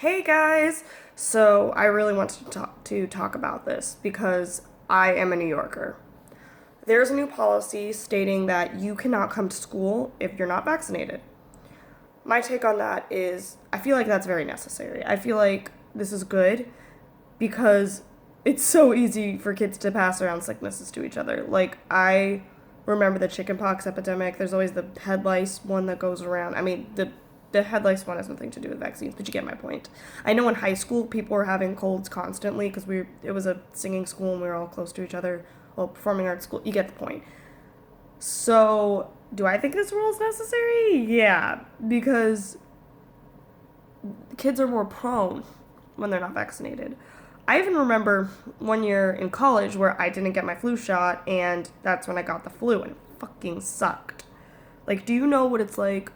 Hey guys! So I really wanted to talk about this because I am a New Yorker. There's a new policy stating that you cannot come to school if you're not vaccinated. My take on that is I feel like that's very necessary. I feel like this is good because it's so easy for kids to pass around sicknesses to each other. Like, I remember the chickenpox epidemic. There's always the head lice one that goes around. I mean, the head lice one has nothing to do with vaccines, but you get my point. I know in high school people were having colds constantly because it was a singing school and we were all close to each other. Well, performing arts school. You get the point. So, do I think this rule is necessary? Yeah, because kids are more prone when they're not vaccinated. I even remember one year in college where I didn't get my flu shot, and that's when I got the flu, and it fucking sucked. Like, do you know what it's like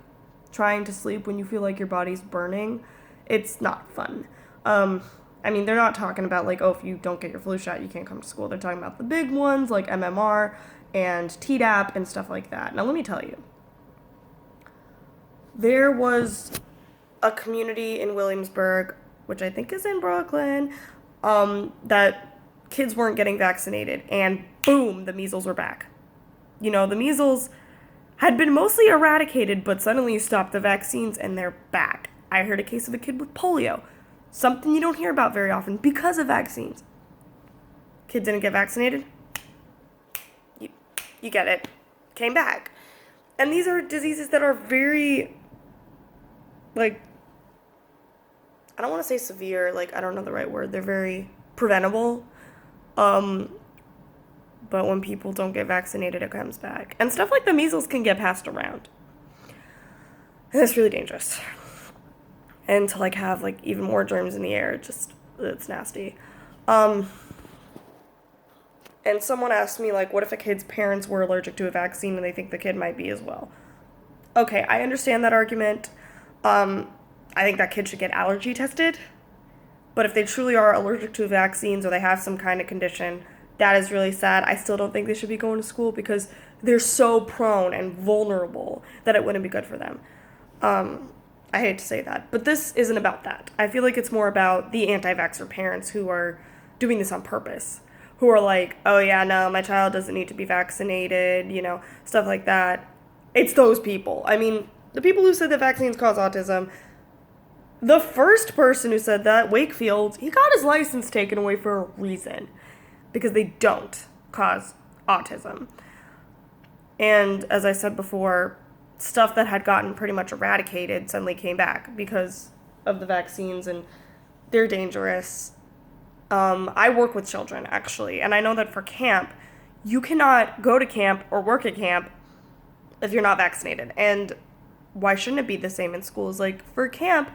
trying to sleep when you feel like your body's burning? It's not fun. I mean, they're not talking about, like, oh, if you don't get your flu shot, you can't come to school. They're talking about the big ones, like MMR and Tdap and stuff like that. Now, let me tell you, there was a community in Williamsburg, which I think is in Brooklyn, that kids weren't getting vaccinated, and boom, the measles were back. You know, the measles had been mostly eradicated, but suddenly you stop the vaccines and they're back. I heard a case of a kid with polio, something you don't hear about very often because of vaccines. Kids didn't get vaccinated, you, you get it, came back. And these are diseases that are very, like, I don't want to say severe, like, I don't know the right word. They're very preventable. Um, but when people don't get vaccinated, it comes back. And stuff like the measles can get passed around. And it's really dangerous. And to, like, have, like, even more germs in the air, it's nasty. Um, and someone asked me, like, what if a kid's parents were allergic to a vaccine and they think the kid might be as well? Okay, I understand that argument. Um, I think that kid should get allergy tested. But if they truly are allergic to vaccines or they have some kind of condition, that is really sad. I still don't think they should be going to school because they're so prone and vulnerable that it wouldn't be good for them. I hate to say that, but this isn't about that. I feel like it's more about the anti-vaxxer parents who are doing this on purpose, who are like, oh yeah, no, my child doesn't need to be vaccinated, stuff like that. It's those people. I mean, the people who said that vaccines cause autism, the first person who said that, Wakefield, he got his license taken away for a reason. Because they don't cause autism. And as I said before, stuff that had gotten pretty much eradicated suddenly came back because of the vaccines, and they're dangerous. I work with children, actually, and I know that for camp, you cannot go to camp or work at camp if you're not vaccinated. And why shouldn't it be the same in schools? Like, for camp,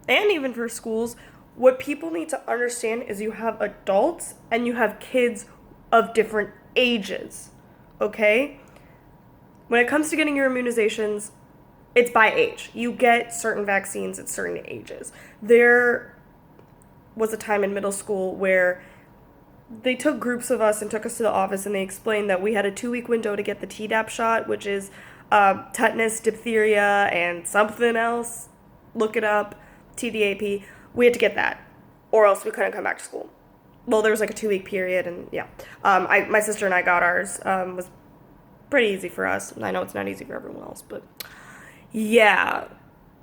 and even for schools, what people need to understand is you have adults and you have kids of different ages, okay? When it comes to getting your immunizations, it's by age. You get certain vaccines at certain ages. There was a time in middle school where they took groups of us and took us to the office and they explained that we had a 2-week window to get the Tdap shot, which is tetanus, diphtheria, and something else. Look it up, TDAP. We had to get that, or else we couldn't come back to school. Well, there was like a 2-week period, and yeah. My sister and I got ours. Was pretty easy for us. I know it's not easy for everyone else, but yeah.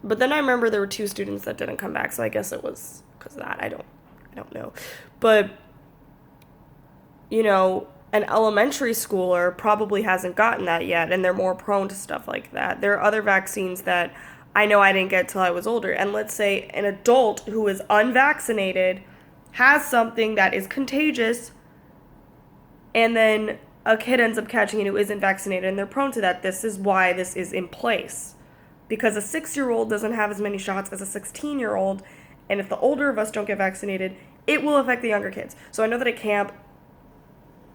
But then I remember there were 2 students that didn't come back, so I guess it was because of that. I don't know. But, an elementary schooler probably hasn't gotten that yet, and they're more prone to stuff like that. There are other vaccines that I know I didn't get till I was older. And let's say an adult who is unvaccinated has something that is contagious, and then a kid ends up catching it who isn't vaccinated, and they're prone to that. This is why this is in place. Because a 6-year-old doesn't have as many shots as a 16-year-old, and if the older of us don't get vaccinated, it will affect the younger kids. So I know that at camp,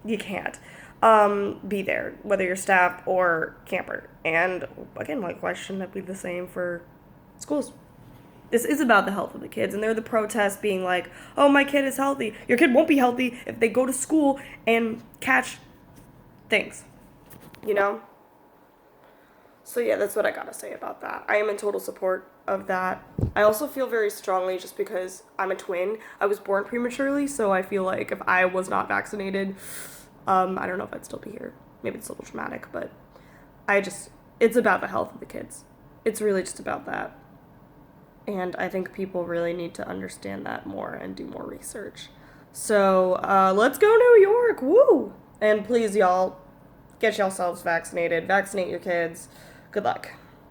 you can't be there, whether you're staff or camper. And again, like, why shouldn't that be the same for schools? This is about the health of the kids, and they're the protests being like, oh, my kid is healthy. Your kid won't be healthy if they go to school and catch things, you know? So yeah, that's what I gotta say about that. I am in total support of that. I also feel very strongly just because I'm a twin. I was born prematurely, so I feel like if I was not vaccinated, I don't know if I'd still be here. Maybe it's a little traumatic, but it's about the health of the kids. It's really just about that. And I think people really need to understand that more and do more research. So let's go New York. Woo! And please, y'all, get yourselves vaccinated. Vaccinate your kids. Good luck.